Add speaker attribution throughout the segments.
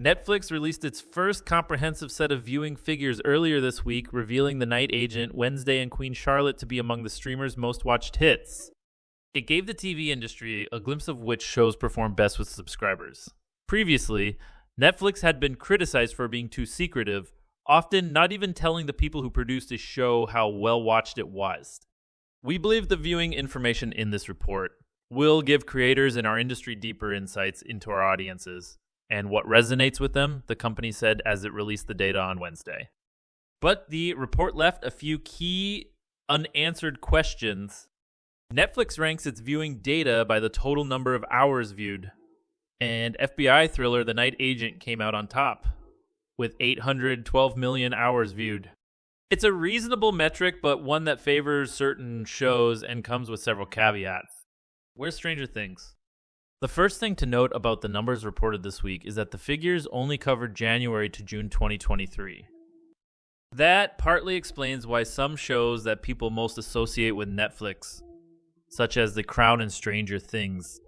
Speaker 1: Netflix released its first comprehensive set of viewing figures earlier this week, revealing The Night Agent, Wednesday, and Queen Charlotte to be among the streamer's most watched hits. It gave the TV industry a glimpse of which shows perform best with subscribers. Previously, Netflix had been criticized for being too secretive, often not even telling the people who produced a show how well watched it was. We believe the viewing information in this report will give creators in our industry deeper insights into our audiences and what resonates with them, the company said as it released the data on Wednesday. But the report left a few key unanswered questions. Netflix ranks its viewing data by the total number of hours viewed, and FBI thriller The Night Agent came out on top, with 812 million hours viewed. It's a reasonable metric, but one that favors certain shows and comes with several caveats. Where's Stranger Things? The first thing to note about the numbers reported this week is that the figures only covered January to June 2023. That partly explains why some shows that people most associate with Netflix, such as The Crown and Stranger Things,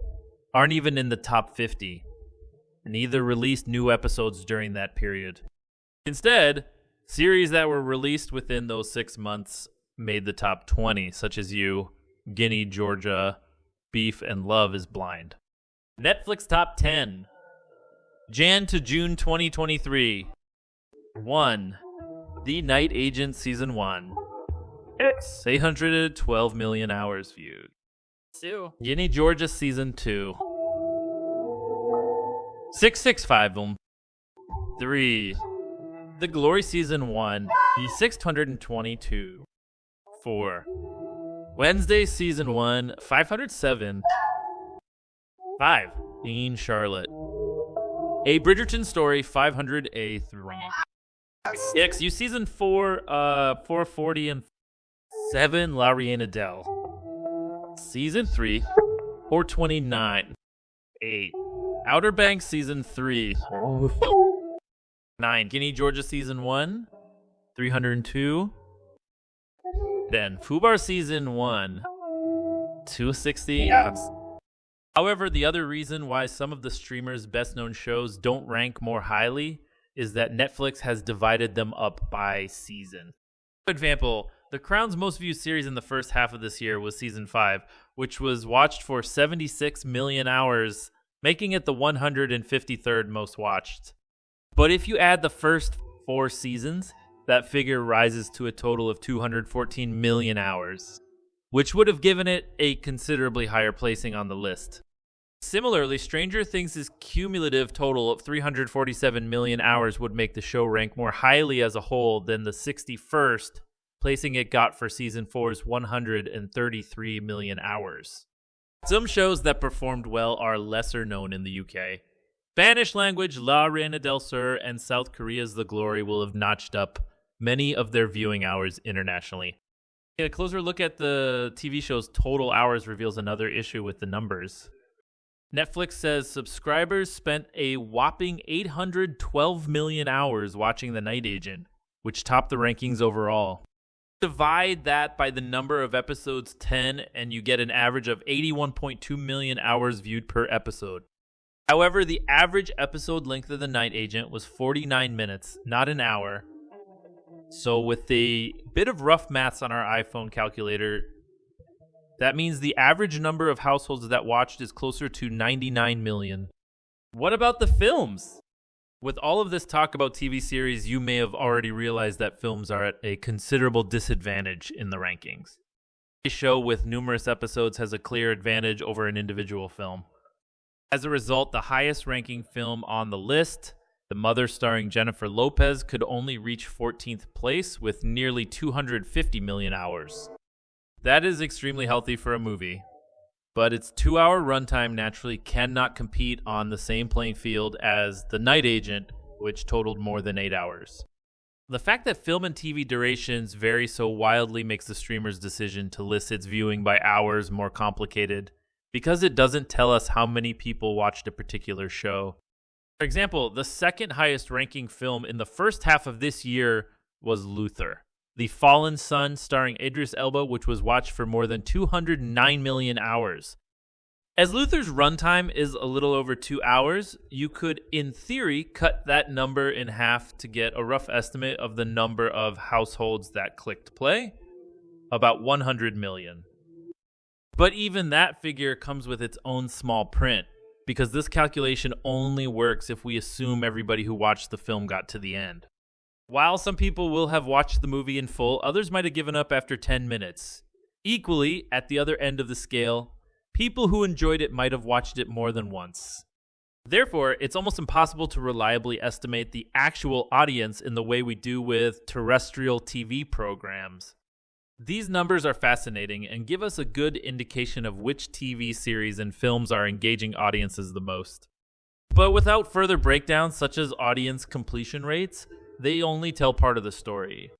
Speaker 1: aren't even in the top 50. Neither released new episodes during that period. Instead, series that were released within those 6 months made the top 20, such as You, Ginny, Georgia, Beef, and Love is Blind. Netflix Top 10. Jan to June 2023. 1. The Night Agent Season 1. 812 million hours viewed. 2. Ginny, Georgia Season 2. 665 them. 3. The Glory Season 1. 622. 4. Wednesday Season 1. 507. 5. Queen Charlotte. A Bridgerton Story 500A3. 6. You Season 4. 440 and 7. La Reina Del. Season 3. 429. 8. Outer Banks Season 3. 9. Ginny, Georgia Season 1. 302. Then Fubar Season 1. 260. However, the other reason why some of the streamers' best-known shows don't rank more highly is that Netflix has divided them up by season. For example, The Crown's most viewed series in the first half of this year was Season 5, which was watched for 76 million hours, making it the 153rd most watched. But if you add the first 4 seasons, that figure rises to a total of 214 million hours, which would have given it a considerably higher placing on the list. Similarly, Stranger Things' cumulative total of 347 million hours would make the show rank more highly as a whole than the 61st placing it got for Season 4's 133 million hours. Some shows that performed well are lesser known in the UK. Spanish language La Reina del Sur and South Korea's The Glory will have notched up many of their viewing hours internationally. A closer look at the TV show's total hours reveals another issue with the numbers. Netflix says subscribers spent a whopping 812 million hours watching The Night Agent, which topped the rankings overall. Divide that by the number of episodes 10 and you get an average of 81.2 million hours viewed per episode. However, the average episode length of The Night Agent was 49 minutes, not an hour. So with a bit of rough maths on our iPhone calculator, that means the average number of households that watched is closer to 99 million. What about the films? With all of this talk about TV series, you may have already realized that films are at a considerable disadvantage in the rankings. A show with numerous episodes has a clear advantage over an individual film. As a result, the highest ranking film on the list, The Mother starring Jennifer Lopez, could only reach 14th place with nearly 250 million hours. That is extremely healthy for a movie, but its 2-hour runtime naturally cannot compete on the same playing field as The Night Agent, which totaled more than 8 hours. The fact that film and TV durations vary so wildly makes the streamer's decision to list its viewing by hours more complicated, because it doesn't tell us how many people watched a particular show. For example, the second highest ranking film in the first half of this year was Luther, The Fallen Son starring Idris Elba, which was watched for more than 209 million hours. As Luther's runtime is a little over 2 hours, you could, in theory, cut that number in half to get a rough estimate of the number of households that clicked play, about 100 million. But even that figure comes with its own small print, because this calculation only works if we assume everybody who watched the film got to the end. While some people will have watched the movie in full, others might have given up after 10 minutes. Equally, at the other end of the scale, people who enjoyed it might have watched it more than once. Therefore, it's almost impossible to reliably estimate the actual audience in the way we do with terrestrial TV programs. These numbers are fascinating and give us a good indication of which TV series and films are engaging audiences the most. But without further breakdowns such as audience completion rates, they only tell part of the story.